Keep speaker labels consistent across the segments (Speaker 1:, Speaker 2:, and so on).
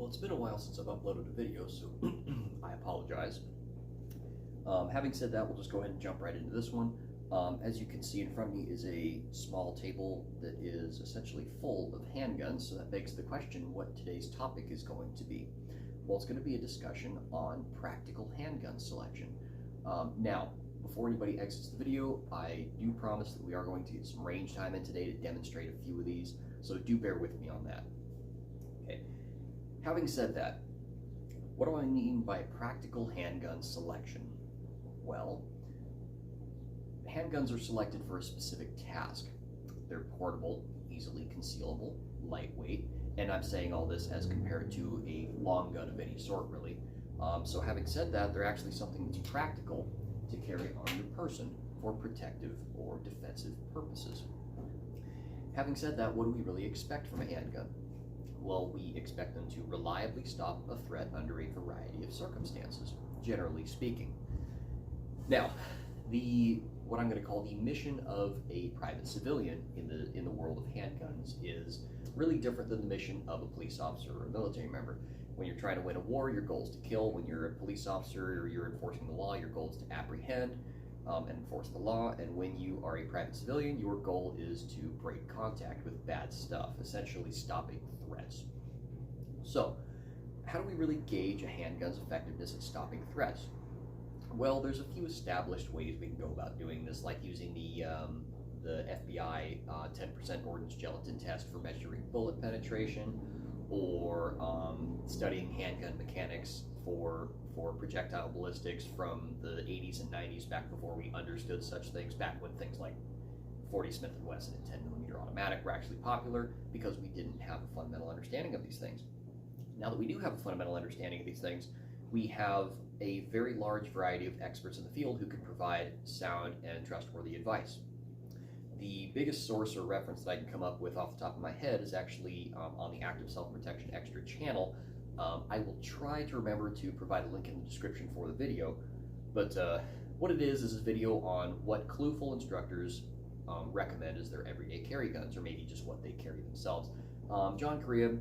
Speaker 1: Well, it's been a while since I've uploaded a video, so I apologize. Having said that, we'll just go ahead and jump right into this one. As you can see in front of me is a small table that is essentially full of handguns, so that begs the question what today's topic is going to be. Well, it's going to be a discussion on practical handgun selection. Now, before anybody exits the video, I do promise that we are going to get some range time in today to demonstrate a few of these, so do bear with me on that. Okay. Having said that, what do I mean by practical handgun selection? Well, handguns are selected for a specific task. They're portable, easily concealable, lightweight, and I'm saying all this as compared to a long gun of any sort, really. So having said that, they're actually something that's practical to carry on your person for protective or defensive purposes. Having said that, what do we really expect from a handgun? Well, we expect them to reliably stop a threat under a variety of circumstances, generally speaking. Now, what I'm going to call the mission of a private civilian in the world of handguns is really different than the mission of a police officer or a military member. When you're trying to win a war, your goal is to kill. When you're a police officer or you're enforcing the law, your goal is to apprehend and enforce the law. And when you are a private civilian, your goal is to break contact with bad stuff, essentially stopping threats. So, how do we really gauge a handgun's effectiveness at stopping threats? Well, there's a few established ways we can go about doing this, like using the FBI 10% ordnance gelatin test for measuring bullet penetration, or studying handgun mechanics for projectile ballistics from the 80s and 90s, back before we understood such things, back when things like 40 Smith & Wesson and 10mm automatic were actually popular because we didn't have a fundamental understanding of these things. Now that we do have a fundamental understanding of these things, we have a very large variety of experts in the field who can provide sound and trustworthy advice. The biggest source or reference that I can come up with off the top of my head is actually on the Active Self-Protection Extra channel. I will try to remember to provide a link in the description for the video, but what it is a video on what clueful instructors recommend as their everyday carry guns, or maybe just what they carry themselves. John Correa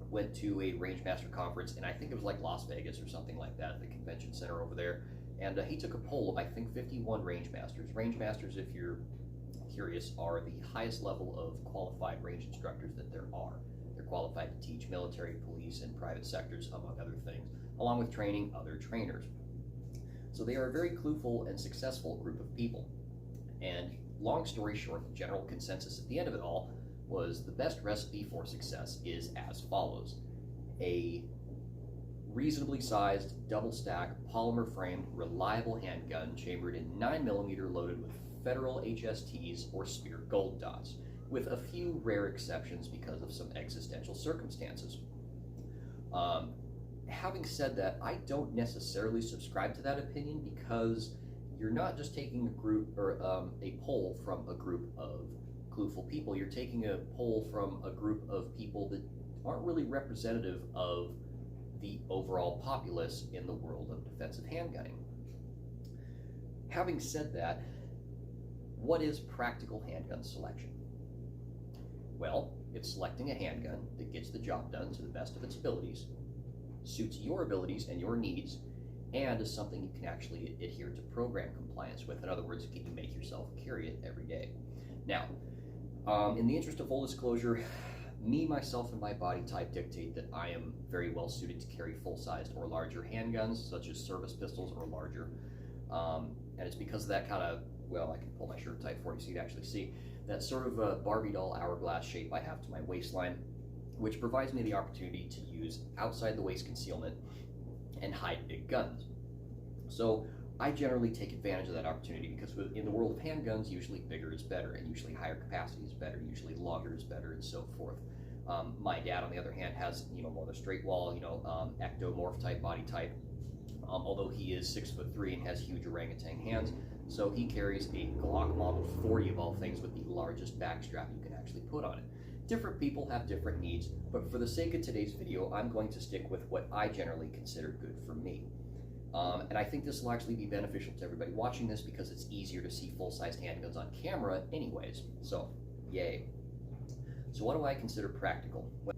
Speaker 1: went to a Rangemaster conference, and I think it was like Las Vegas or something like that, at the convention center over there, and he took a poll of, I think, 51 Rangemasters. Rangemasters, if you're curious, are the highest level of qualified range instructors that there are. They're qualified to teach military, police, and private sectors, among other things, along with training other trainers. So they are a very clueful and successful group of people. And long story short, the general consensus at the end of it all was the best recipe for success is as follows: a reasonably sized, double-stack, polymer-framed, reliable handgun chambered in 9mm, loaded with Federal HSTs or Spear Gold Dots, with a few rare exceptions because of some existential circumstances. Having said that, I don't necessarily subscribe to that opinion, because you're not just taking a group or a poll from a group of clueful people. You're taking a poll from a group of people that aren't really representative of the overall populace in the world of defensive handgunning. Having said that, what is practical handgun selection? Well, it's selecting a handgun that gets the job done to the best of its abilities, suits your abilities and your needs, and is something you can actually adhere to program compliance with. In other words, can you make yourself carry it every day? Now, in the interest of full disclosure, me, myself, and my body type dictate that I am very well suited to carry full-sized or larger handguns, such as service pistols or larger. And it's because of that kind of, well, I can pull my shirt tight for you so you can actually see, that sort of a Barbie doll hourglass shape I have to my waistline, which provides me the opportunity to use outside the waist concealment and hide big guns. So I generally take advantage of that opportunity, because in the world of handguns, usually bigger is better, and usually higher capacity is better, usually longer is better, and so forth. My dad, on the other hand, has more of a straight wall, ectomorph type body type, although he is 6'3" and has huge orangutan hands. So he carries a Glock Model 40 of all things, with the largest back strap you can actually put on it. Different people have different needs, but for the sake of today's video, I'm going to stick with what I generally consider good for me. And I think this will actually be beneficial to everybody watching this, because it's easier to see full-sized handguns on camera anyways. So, yay. So what do I consider practical? Well,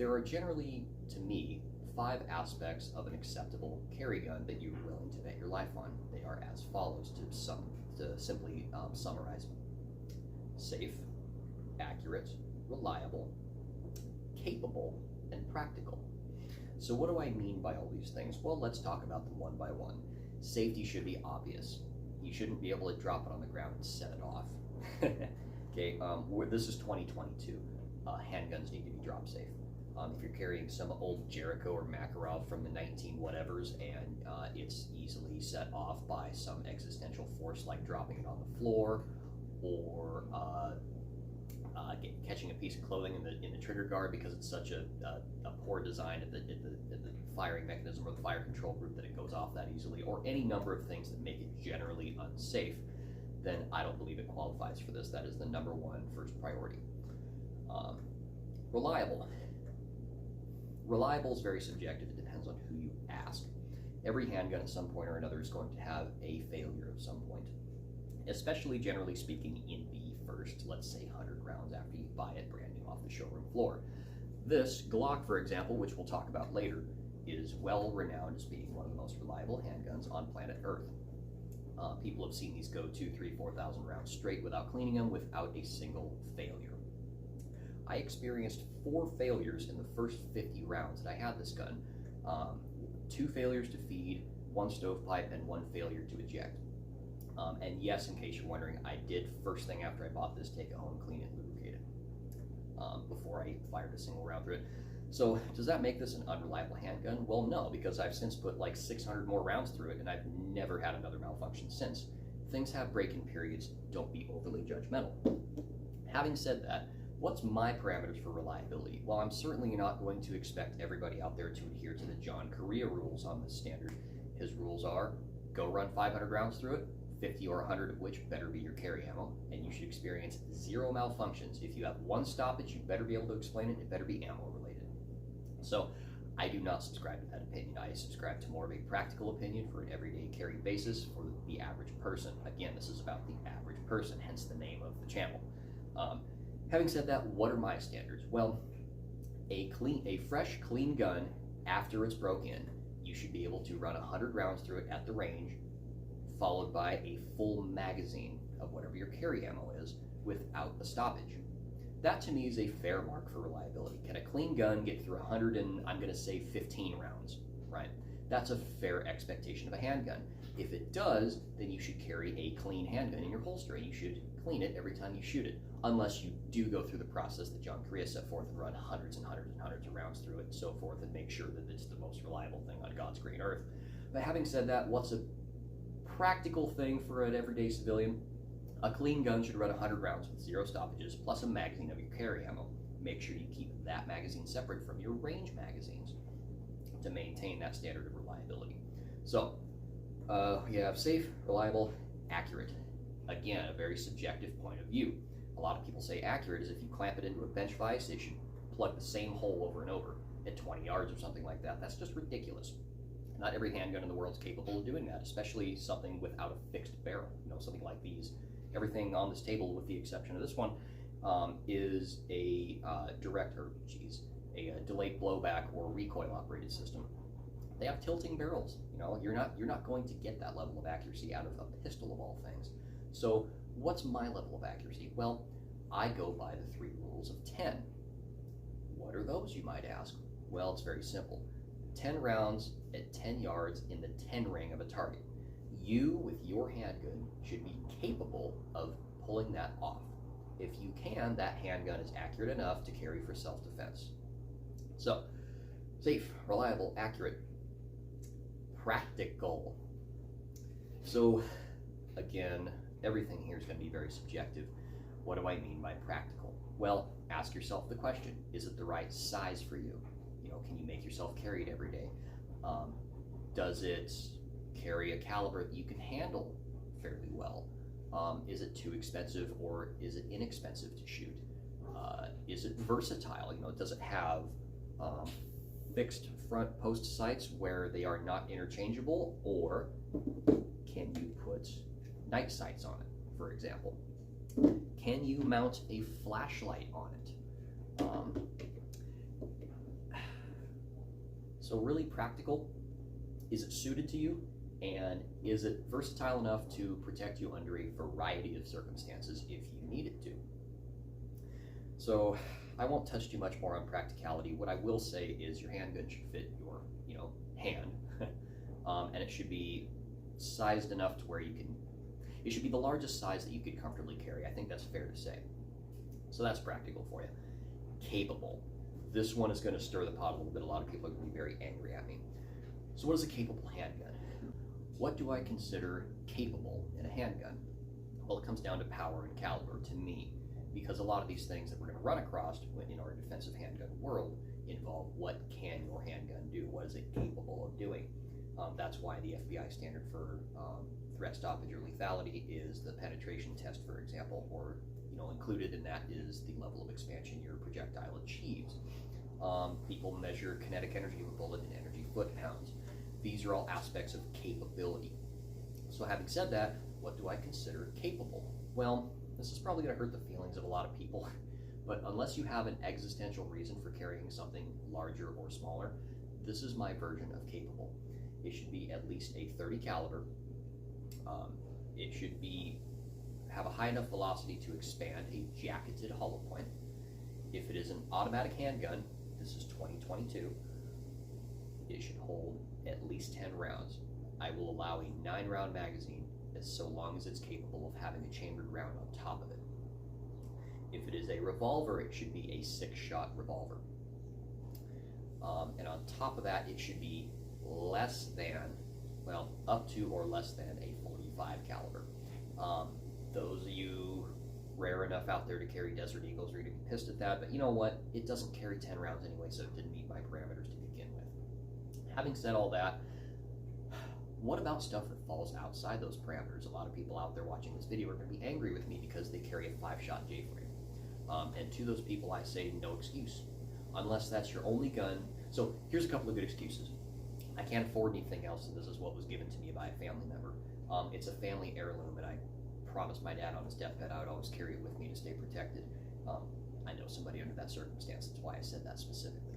Speaker 1: there are generally, to me, 5 aspects of an acceptable carry gun that you're willing to bet your life on. They are as follows, to simply summarize: safe, accurate, reliable, capable, and practical. So what do I mean by all these things? Well, let's talk about them one by one. Safety should be obvious. You shouldn't be able to drop it on the ground and set it off. Okay, this is 2022. Handguns need to be drop safe. If you're carrying some old Jericho or Makarov from the 19-whatevers and it's easily set off by some existential force like dropping it on the floor, or catching a piece of clothing in the trigger guard because it's such a poor design at the firing mechanism or the fire control group that it goes off that easily, or any number of things that make it generally unsafe, then I don't believe it qualifies for this. That is the number one first priority. Reliable. Reliable is very subjective. It depends on who you ask. Every handgun at some point or another is going to have a failure of some point, especially generally speaking in the first, let's say, 100 rounds after you buy it brand new off the showroom floor. This Glock, for example, which we'll talk about later, is well renowned as being one of the most reliable handguns on planet Earth. People have seen these go 2,000, 3,000, 4,000 rounds straight without cleaning them, without a single failure. I experienced 4 failures in the first 50 rounds that I had this gun. 2 failures to feed, 1 stovepipe, and 1 failure to eject. And yes, in case you're wondering, I did, first thing after I bought this, take it home, clean it, lubricate it, before I fired a single round through it. So does that make this an unreliable handgun? Well, no, because I've since put like 600 more rounds through it and I've never had another malfunction since. Things have break-in periods. Don't be overly judgmental. Having said that, what's my parameters for reliability? Well, I'm certainly not going to expect everybody out there to adhere to the John Correa rules on this standard. His rules are: go run 500 rounds through it, 50 or 100 of which better be your carry ammo, and you should experience 0 malfunctions. If you have 1 stoppage, you better be able to explain it. It better be ammo related. So I do not subscribe to that opinion. I subscribe to more of a practical opinion for an everyday carry basis for the average person. Again, this is about the average person, hence the name of the channel. Having said that, what are my standards? Well, a fresh, clean gun after it's broke in, you should be able to run 100 rounds through it at the range, followed by a full magazine of whatever your carry ammo is without a stoppage. That to me is a fair mark for reliability. Can a clean gun get through 100 and I'm going to say 15 rounds, right? That's a fair expectation of a handgun. If it does, then you should carry a clean handgun in your holster and you should clean it every time you shoot it, unless you do go through the process that John Correa set forth and run hundreds and hundreds and hundreds of rounds through it and so forth and make sure that it's the most reliable thing on God's green earth. But having said that, what's a practical thing for an everyday civilian? A clean gun should run 100 rounds with 0 stoppages, plus a magazine of your carry ammo. Make sure you keep that magazine separate from your range magazines to maintain that standard of reliability. So, we have safe, reliable, accurate. Again, a very subjective point of view. A lot of people say accurate is if you clamp it into a bench vise, it should plug the same hole over and over at 20 yards or something like that. That's just ridiculous. Not every handgun in the world is capable of doing that, especially something without a fixed barrel. You know, something like these. Everything on this table, with the exception of this one, is a delayed blowback or recoil operated system. They have tilting barrels. You know, you're not going to get that level of accuracy out of a pistol of all things. So what's my level of accuracy? Well, I go by the 3 rules of 10. What are those, you might ask? Well, it's very simple. 10 rounds at 10 yards in the 10 ring of a target. You, with your handgun, should be capable of pulling that off. If you can, that handgun is accurate enough to carry for self-defense. So, safe, reliable, accurate, practical. So, again, everything here is going to be very subjective. What do I mean by practical? Well, ask yourself the question, is it the right size for you? You know, can you make yourself carry it every day? Does it carry a caliber that you can handle fairly well? Is it too expensive or is it inexpensive to shoot? Is it versatile? You know, does it have fixed front post sights where they are not interchangeable, or can you put night sights on it, for example? Can you mount a flashlight on it? So really practical, is it suited to you? And is it versatile enough to protect you under a variety of circumstances if you need it to? So I won't touch too much more on practicality. What I will say is your handgun should fit your, hand, and it should be sized enough to where it should be the largest size that you could comfortably carry. I think that's fair to say. So that's practical for you. Capable. This one is going to stir the pot a little bit. A lot of people are going to be very angry at me. So what is a capable handgun? What do I consider capable in a handgun? Well, it comes down to power and caliber to me, because a lot of these things that we're going to run across in our defensive handgun world involve what can your handgun do? What is it capable of doing? That's why the FBI standard for threat stoppage or lethality is the penetration test, for example, or included in that is the level of expansion your projectile achieves. People measure kinetic energy of a bullet in energy foot-pounds. These are all aspects of capability. So having said that, what do I consider capable? Well, this is probably going to hurt the feelings of a lot of people, but unless you have an existential reason for carrying something larger or smaller, this is my version of capable. It should be at least a .30 caliber. It should have a high enough velocity to expand a jacketed hollow point. If it is an automatic handgun, this is 2022, it should hold at least 10 rounds. I will allow a 9-round magazine so long as it's capable of having a chambered round on top of it. If it is a revolver, it should be a 6-shot revolver. And on top of that, it should be up to or less than a .45 caliber. Those of you rare enough out there to carry Desert Eagles are going to be pissed at that, but you know what? It doesn't carry 10 rounds anyway, so it didn't meet my parameters to begin with. Having said all that, what about stuff that falls outside those parameters? A lot of people out there watching this video are going to be angry with me because they carry a 5-shot J-frame. And to those people, I say no excuse, unless that's your only gun. So here's a couple of good excuses. I can't afford anything else, and this is what was given to me by a family member. It's a family heirloom, and I promised my dad on his deathbed I would always carry it with me to stay protected. I know somebody under that circumstance, that's why I said that specifically.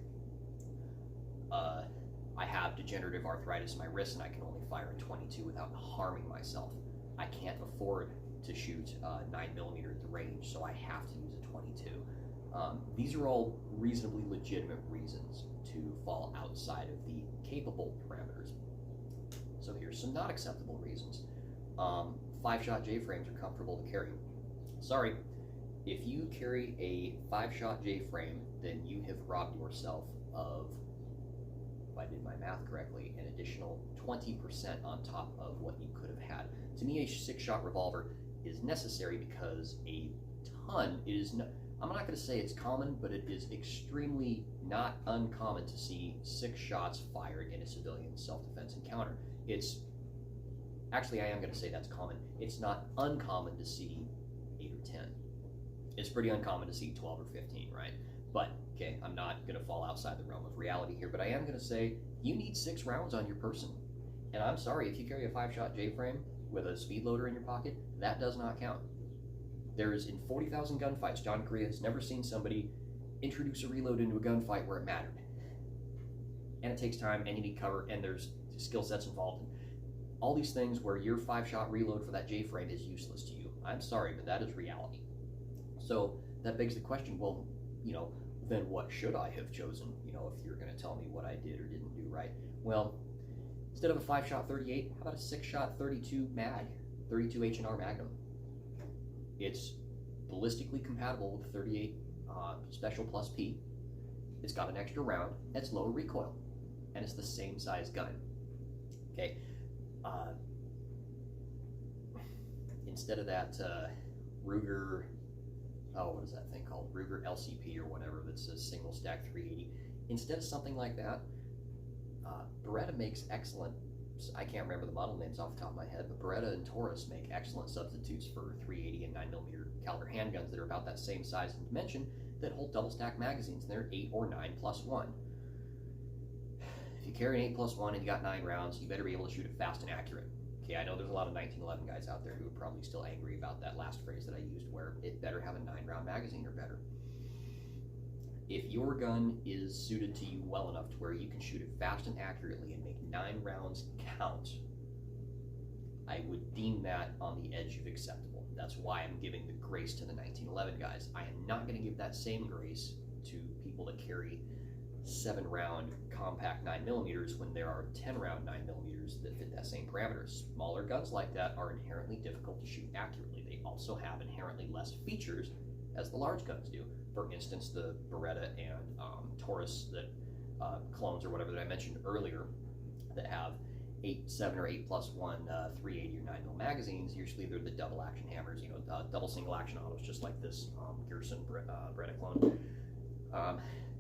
Speaker 1: I have degenerative arthritis in my wrist, and I can only fire a .22 without harming myself. I can't afford to shoot 9mm at the range, so I have to use a .22. These are all reasonably legitimate reasons to fall outside of the capable parameters. So here's some not acceptable reasons. 5-shot J-frames are comfortable to carry. Sorry, if you carry a 5-shot J-frame, then you have robbed yourself of, if I did my math correctly, an additional 20% on top of what you could have had. To me, a 6-shot revolver is necessary because a ton is, I'm not going to say it's common, but it is extremely not uncommon to see 6 shots fired in a civilian self-defense encounter. Actually, I am going to say that's common. It's not uncommon to see 8 or 10. It's pretty uncommon to see 12 or 15, right? But, okay, I'm not going to fall outside the realm of reality here, but I am going to say you need 6 rounds on your person. And I'm sorry, if you carry a 5-shot J-frame with a speed loader in your pocket, that does not count. There is, in 40,000 gunfights, John Korea has never seen somebody introduce a reload into a gunfight where it mattered. And it takes time, and you need cover, and there's skill sets involved. All these things where your 5-shot reload for that J-frame is useless to you. I'm sorry, but that is reality. So that begs the question, well, then what should I have chosen, if you're going to tell me what I did or didn't do right? Well, instead of a 5-shot 38, how about a 6-shot 32 mag, 32 H&R Magnum? It's ballistically compatible with the 38 Special Plus P. It's got an extra round, it's lower recoil, and it's the same size gun. Okay. Instead of that Ruger, what is that thing called? Ruger LCP or whatever, that's a single stack 380. Instead of something like that, Beretta makes excellent, I can't remember the model names off the top of my head, but Beretta and Taurus make excellent substitutes for 380 and 9mm caliber handguns that are about that same size and dimension that hold double stack magazines, and they're 8 or 9+1. If you carry an 8+1 and you got 9 rounds, you better be able to shoot it fast and accurate. Okay, I know there's a lot of 1911 guys out there who are probably still angry about that last phrase that I used, where it better have a 9-round magazine or better. If your gun is suited to you well enough to where you can shoot it fast and accurately and make 9 rounds count, I would deem that on the edge of acceptable. That's why I'm giving the grace to the 1911 guys. I am not going to give that same grace to people that carry 7-round compact 9mm when there are 10-round 9mm that fit that same parameter. Smaller guns like that are inherently difficult to shoot accurately. They also have inherently less features as the large guns do. For instance, the Beretta and Taurus that clones or whatever that I mentioned earlier that have 7 or 8+1 380 or 9mm magazines. Usually they're the double action hammers, double single action autos, just like this Gerson Beretta clone.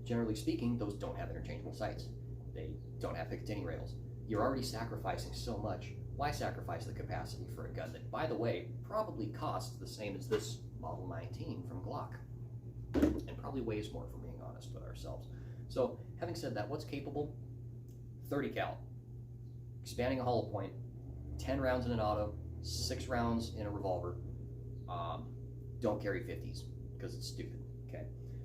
Speaker 1: Generally speaking, those don't have interchangeable sights. They don't have Picatinny rails. You're already sacrificing so much. Why sacrifice the capacity for a gun that, by the way, probably costs the same as this Model 19 from Glock, and probably weighs more, if we're being honest with ourselves. So, having said that, what's capable? 30 cal, expanding a hollow point, 10 rounds in an auto, 6 rounds in a revolver. Don't carry 50s because it's stupid. Okay,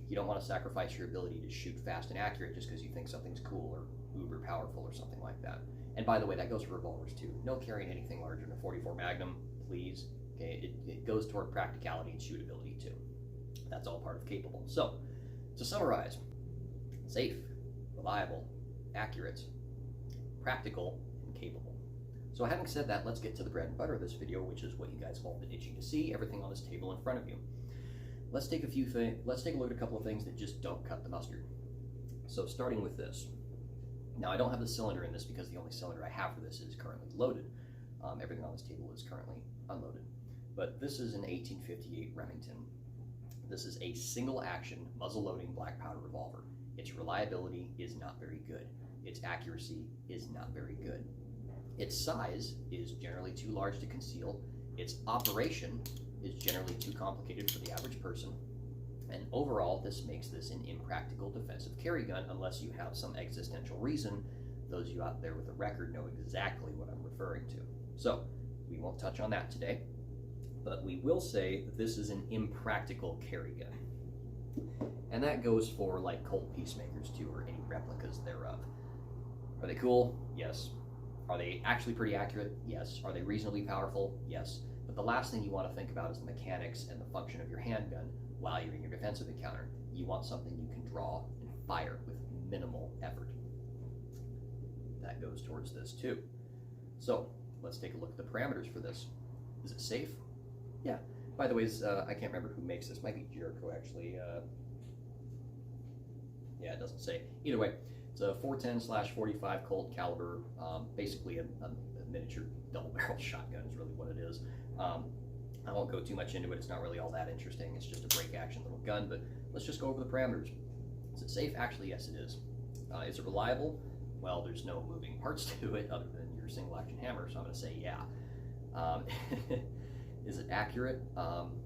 Speaker 1: you don't want to sacrifice your ability to shoot fast and accurate just because you think something's cool or uber powerful or something like that. And by the way, that goes for revolvers too. No carrying anything larger than a 44 Magnum, please. Okay, it goes toward practicality and shootability too. That's all part of capable. So, to summarize, safe, reliable, accurate, practical, and capable. So having said that, let's get to the bread and butter of this video, which is what you guys have all been itching to see, everything on this table in front of you. Let's take a look at a couple of things that just don't cut the mustard. So starting with this. Now I don't have the cylinder in this because the only cylinder I have for this is currently loaded. Everything on this table is currently unloaded. But this is an 1858 Remington. This is a single action muzzle loading black powder revolver. Its reliability is not very good. Its accuracy is not very good. Its size is generally too large to conceal. Its operation is generally too complicated for the average person. And overall, this makes this an impractical defensive carry gun unless you have some existential reason. Those of you out there with a record know exactly what I'm referring to. So, we won't touch on that today, but we will say that this is an impractical carry gun. And that goes for like Colt Peacemakers too, or any replicas thereof. Are they cool? Yes. Are they actually pretty accurate? Yes. Are they reasonably powerful? Yes. But the last thing you want to think about is the mechanics and the function of your handgun while you're in your defensive encounter. You want something you can draw and fire with minimal effort. That goes towards this too. So let's take a look at the parameters for this. Is it safe? Yeah. By the way, I can't remember who makes this. Might be Jericho actually. Yeah, it doesn't say. Either way, it's a 410/45 Colt caliber, basically a miniature double-barreled shotgun is really what it is. I won't go too much into it. It's not really all that interesting. It's just a break-action little gun, but let's just go over the parameters. Is it safe? Actually, yes, it is. Is it reliable? Well, there's no moving parts to it other than your single-action hammer, so I'm going to say yeah. Is it accurate?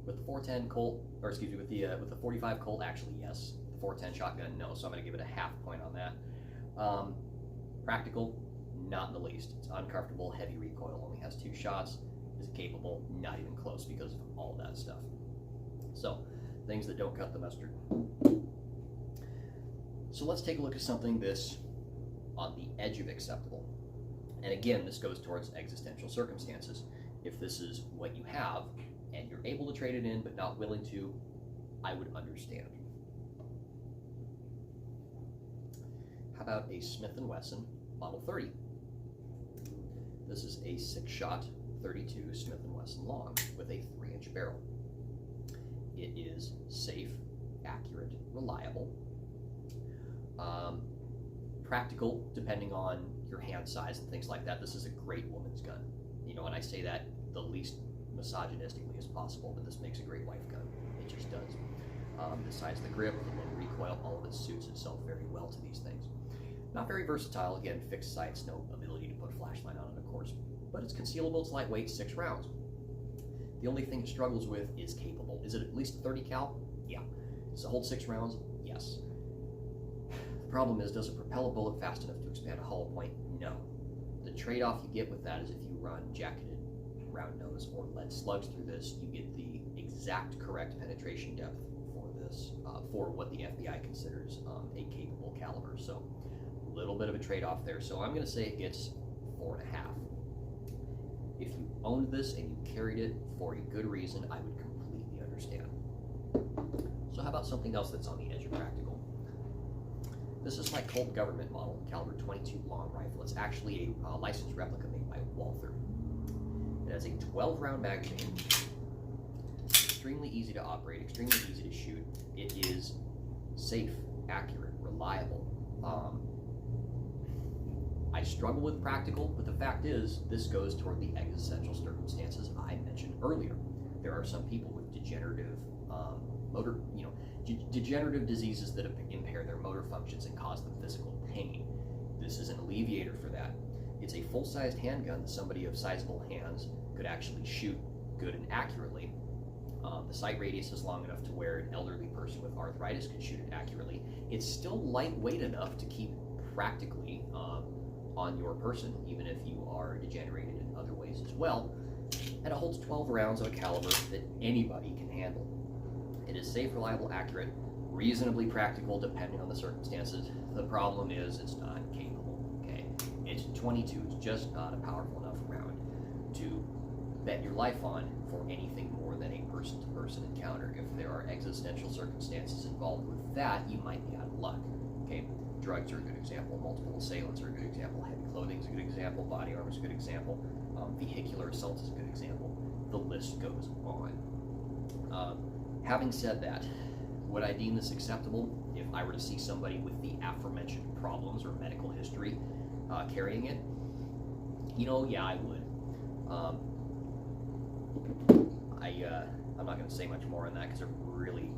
Speaker 1: With the 410 Colt, or excuse me, with the 45 Colt, actually yes. The 410 shotgun, no. So I'm going to give it a half point on that. Practical, not in the least. It's uncomfortable, heavy recoil, only has 2 shots. Is it capable? Not even close because of all that stuff. So, things that don't cut the mustard. So let's take a look at something that's on the edge of acceptable. And again, this goes towards existential circumstances. If this is what you have and you're able to trade it in but not willing to, I would understand. How about a Smith & Wesson Model 30? This is a 6-shot 32 Smith & Wesson long with a 3-inch barrel. It is safe, accurate, reliable, practical depending on your hand size and things like that. This is a great woman's gun. You know, and I say that the least misogynistically as possible, but this makes a great wife gun. It just does. The size of the grip, the low recoil, all of it suits itself very well to these things. Not very versatile, again, fixed sights, no ability to put a flashlight on it, of course, but it's concealable, it's lightweight, 6 rounds. The only thing it struggles with is capable. Is it at least 30 cal? Yeah. Does it hold 6 rounds? Yes. The problem is, does it propel a bullet fast enough to expand a hollow point? No. The trade-off you get with that is if you run jacketed round nose or lead slugs through this, you get the exact correct penetration depth for this for what the FBI considers a capable caliber. So a little bit of a trade-off there. So I'm going to say it gets 4.5. If you owned this and you carried it for a good reason, I would completely understand. So how about something else that's on the edge of practical? This is my Colt government model, caliber 22 long rifle. It's actually a licensed replica made by Walther. It has a 12-round magazine. Extremely easy to operate, extremely easy to shoot. It is safe, accurate, reliable. I struggle with practical, but the fact is, this goes toward the existential circumstances I mentioned earlier. There are some people with degenerative degenerative diseases that impair their motor functions and cause them physical pain. This is an alleviator for that. It's a full-sized handgun that somebody of sizable hands could actually shoot good and accurately. The sight radius is long enough to where an elderly person with arthritis could shoot it accurately. It's still lightweight enough to keep practically on your person, even if you are degenerated in other ways as well. And it holds 12 rounds of a caliber that anybody can handle. It is safe, reliable, accurate, reasonably practical depending on the circumstances. The problem is it's not capable, okay? It's 22, it's just not a powerful enough round to bet your life on for anything more than a person-to-person encounter. If there are existential circumstances involved with that, you might be out of luck, okay? Drugs are a good example, multiple assailants are a good example, heavy clothing is a good example, body armor is a good example, vehicular assault is a good example. The list goes on. Having said that, would I deem this acceptable if I were to see somebody with the aforementioned problems or medical history carrying it? You know, yeah, I would. I'm not going to say much more on that because it really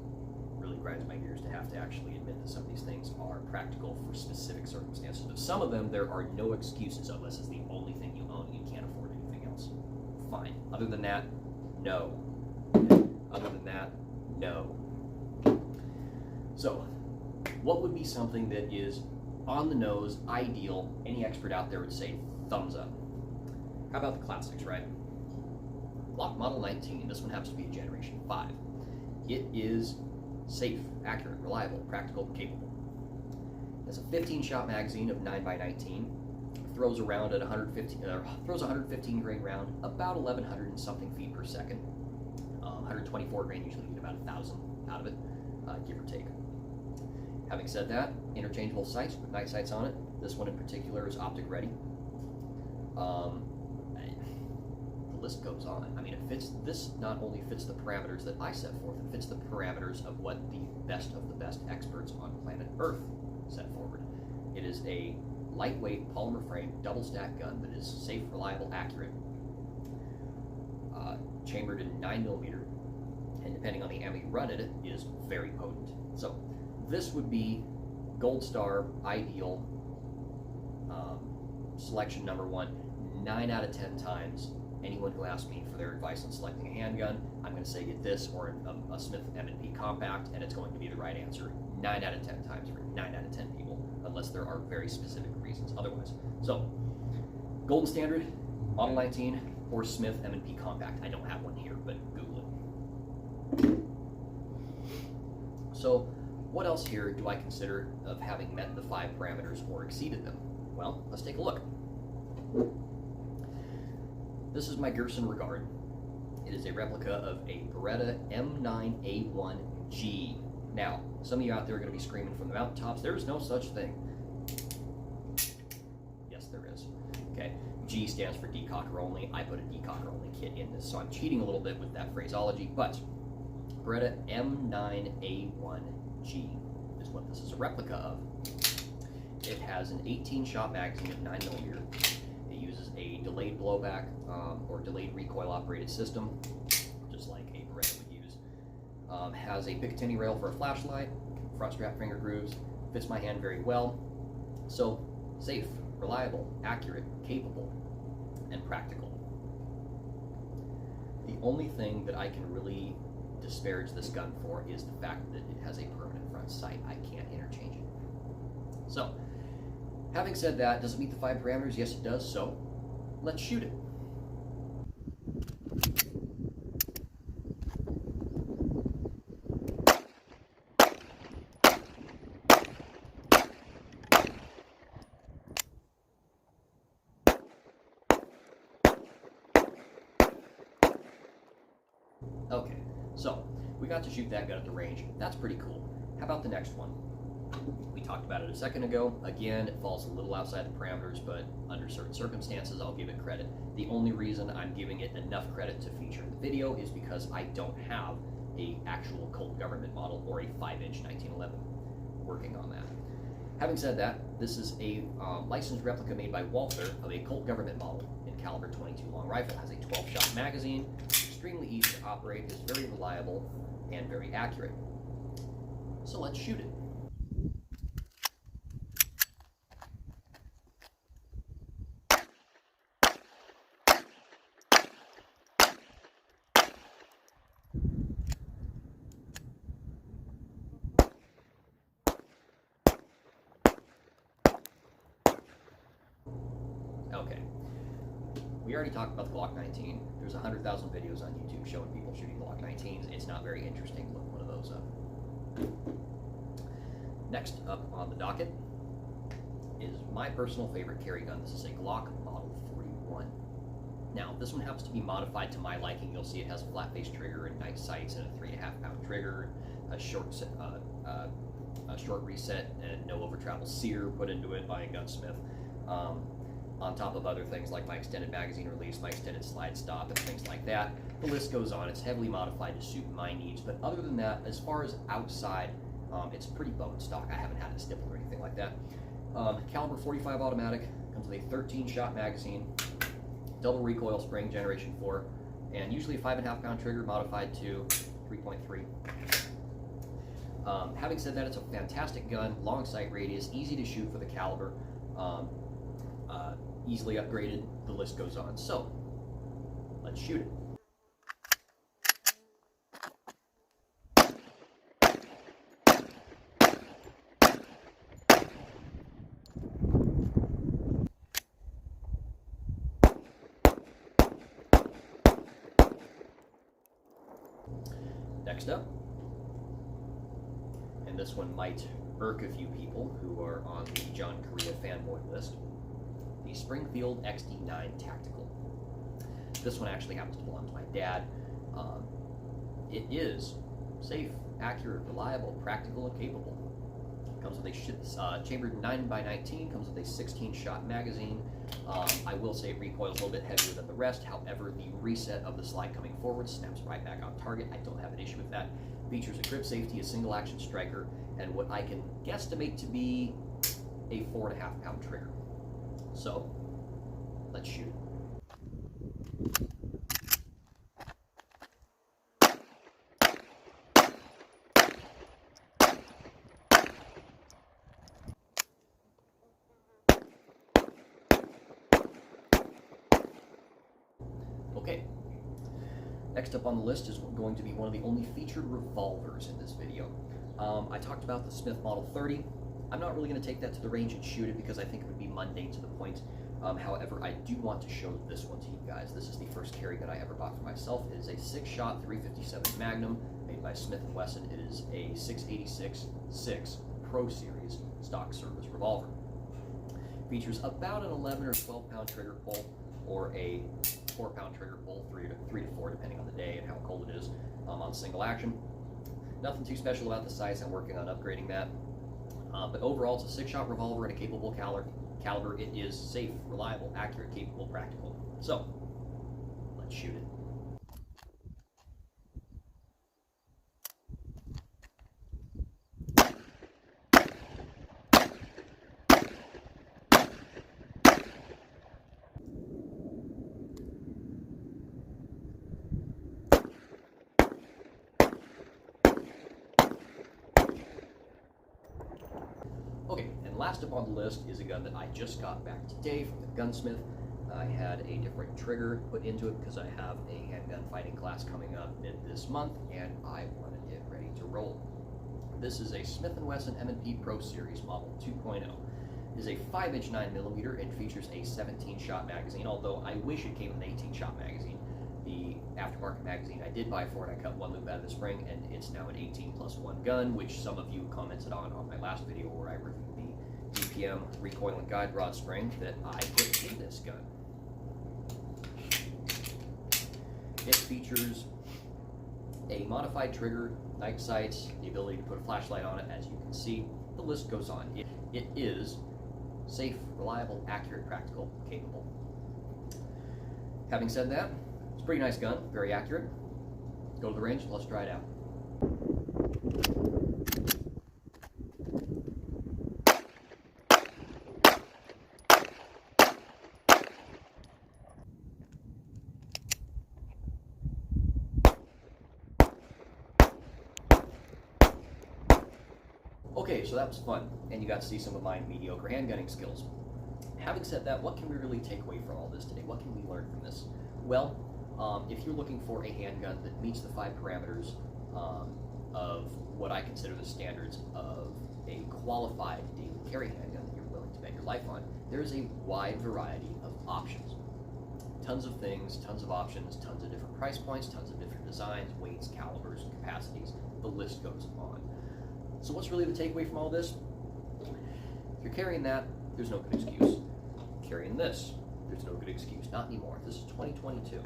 Speaker 1: grinds my gears to have to actually admit that some of these things are practical for specific circumstances. But some of them, there are no excuses unless it's the only thing you own and you can't afford anything else. Fine. Other than that, no. Other than that, no. So, what would be something that is on the nose, ideal, any expert out there would say thumbs up? How about the classics, right? Glock Model 19, this one happens to be a Generation 5. It is safe, accurate, reliable, practical, capable. It's a 15-shot magazine of 9x19. Throws around at 115 grain round, about 1,100 and something feet per second. 124 grain, usually you get about 1,000 out of it, give or take. Having said that, interchangeable sights with night sights on it. This one in particular is optic ready. The list goes on. I mean, it fits. This not only fits the parameters that I set forth, it fits the parameters of what the best of the best experts on planet Earth set forward. It is a lightweight polymer frame double stack gun that is safe, reliable, accurate, chambered in 9mm, and depending on the ammo you run it, is very potent. So this would be gold star, ideal, selection number 1. 9 out of 10 times, anyone who asks me for their advice on selecting a handgun, I'm going to say get this or a Smith M&P compact, and it's going to be the right answer 9 out of 10 times for 9 out of 10 people, unless there are very specific reasons otherwise. So, golden standard, Model 19, or Smith M&P compact. I don't have one here, but Google it. So, what else here do I consider of having met the 5 parameters or exceeded them? Well, let's take a look. This is my Gerson Regard. It is a replica of a Beretta M9A1G. Now, some of you out there are going to be screaming from the mountaintops, there's no such thing. Yes, there is. Okay, G stands for decocker only. I put a decocker only kit in this, so I'm cheating a little bit with that phraseology, but Beretta M9A1G is what this is a replica of. It has an 18-shot magazine of 9mm. It uses a delayed blowback or delayed recoil operated system, just like a Beretta would use. Has a Picatinny rail for a flashlight, front strap finger grooves, fits my hand very well. So safe, reliable, accurate, capable, and practical. The only thing that I can really disparage this gun for is the fact that it has a permanent front sight. I can't interchange it. So, having said that, does it meet the 5 parameters? Yes, it does. So, let's shoot it. Okay, so we got to shoot that gun at the range. That's pretty cool. How about the next one? We talked about it a second ago. Again, it falls a little outside the parameters, but under certain circumstances, I'll give it credit. The only reason I'm giving it enough credit to feature in the video is because I don't have a actual Colt government model or a 5-inch 1911. Working on that. Having said that, this is a licensed replica made by Walther of a Colt government model in caliber 22 long rifle. It has a 12-shot magazine, extremely easy to operate, is very reliable, and very accurate. So let's shoot it. Okay, we already talked about the Glock 19. There's 100,000 videos on YouTube showing people shooting Glock 19s. It's not very interesting. Look one of those up. Next up on the docket is my personal favorite carry gun. This is a Glock Model 41. Now, this one happens to be modified to my liking. You'll see it has a flat-face trigger and nice sights and a 3.5-pound trigger, a short reset, and no over-travel sear put into it by a gunsmith. On top of other things like my extended magazine release, my extended slide stop, and things like that. The list goes on. It's heavily modified to suit my needs, but other than that, as far as outside, it's pretty bone stock. I haven't had it stippled or anything like that. Caliber 45 automatic, comes with a 13-shot magazine, double recoil spring, generation 4, and usually a 5.5-pound trigger modified to 3.3. Having said that, it's a fantastic gun, long sight radius, easy to shoot for the caliber. Easily upgraded, the list goes on. So, let's shoot it. Next up, and this one might irk a few people who are on the John Correa fanboy list, the Springfield XD9 Tactical. This one actually happens to belong to my dad. It is safe, accurate, reliable, practical, and capable. Comes with a chambered 9x19, comes with a 16-shot magazine. I will say it recoils a little bit heavier than the rest. However, the reset of the slide coming forward snaps right back on target. I don't have an issue with that. Features a grip safety, a single action striker, and what I can guesstimate to be a 4.5-pound trigger. So, let's shoot. Okay, next up on the list is going to be one of the only featured revolvers in this video. I talked about the Smith Model 30. I'm not really going to take that to the range and shoot it because I think it would be mundane to the point. However, I do want to show this one to you guys. This is the first carry gun I ever bought for myself. It is a 6-shot 357 Magnum made by Smith & Wesson. It is a 686-6 Pro Series stock service revolver. Features about an 11 or 12-pound trigger pull, or a 4-pound trigger pull, 3 to 4 depending on the day and how cold it is, on single action. Nothing too special about the size. I'm working on upgrading that. But overall, it's a 6-shot revolver and a capable caliber. It is safe, reliable, accurate, capable, practical. So, let's shoot it. Okay, and last up on the list is a gun that I just got back today from the gunsmith. I had a different trigger put into it because I have a handgun fighting class coming up mid this month, and I wanted it ready to roll. This is a Smith & Wesson M&P Pro Series Model 2.0. It is a 5-inch 9mm and features a 17-shot magazine, although I wish it came with an 18-shot magazine. The aftermarket magazine I did buy for it, I cut one loop out of the spring, and it's now an 18+1 gun, which some of you commented on my last video where I reviewed the DPM recoil and guide rod spring that I put in this gun. It features a modified trigger, night sights, the ability to put a flashlight on it, as you can see. The list goes on. It is safe, reliable, accurate, practical, capable. Having said that, it's a pretty nice gun, very accurate. Go to the range, let's try it out. Okay, so that was fun, and you got to see some of my mediocre handgunning skills. Having said that, what can we really take away from all this today? What can we learn from this? Well, if you're looking for a handgun that meets the 5 parameters of what I consider the standards of a qualified daily carry handgun that you're willing to bet your life on, there's a wide variety of options. Tons of things, tons of options, tons of different price points, tons of different designs, weights, calibers, capacities. The list goes on. So what's really the takeaway from all this? If you're carrying that, there's no good excuse. Carrying this, there's no good excuse. Not anymore. This is 2022.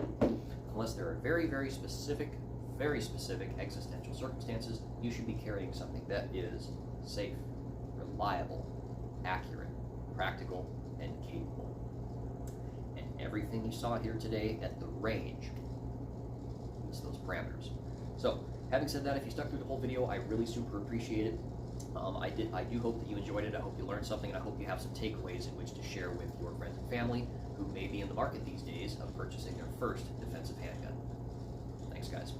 Speaker 1: Unless there are very, very specific existential circumstances, you should be carrying something that is safe, reliable, accurate, practical, and capable. And everything you saw here today at the range meets those parameters. So, having said that, if you stuck through the whole video, I really super appreciate it. I do hope that you enjoyed it. I hope you learned something, and I hope you have some takeaways in which to share with your friends and family who may be in the market these days of purchasing their first defensive handgun. Thanks, guys.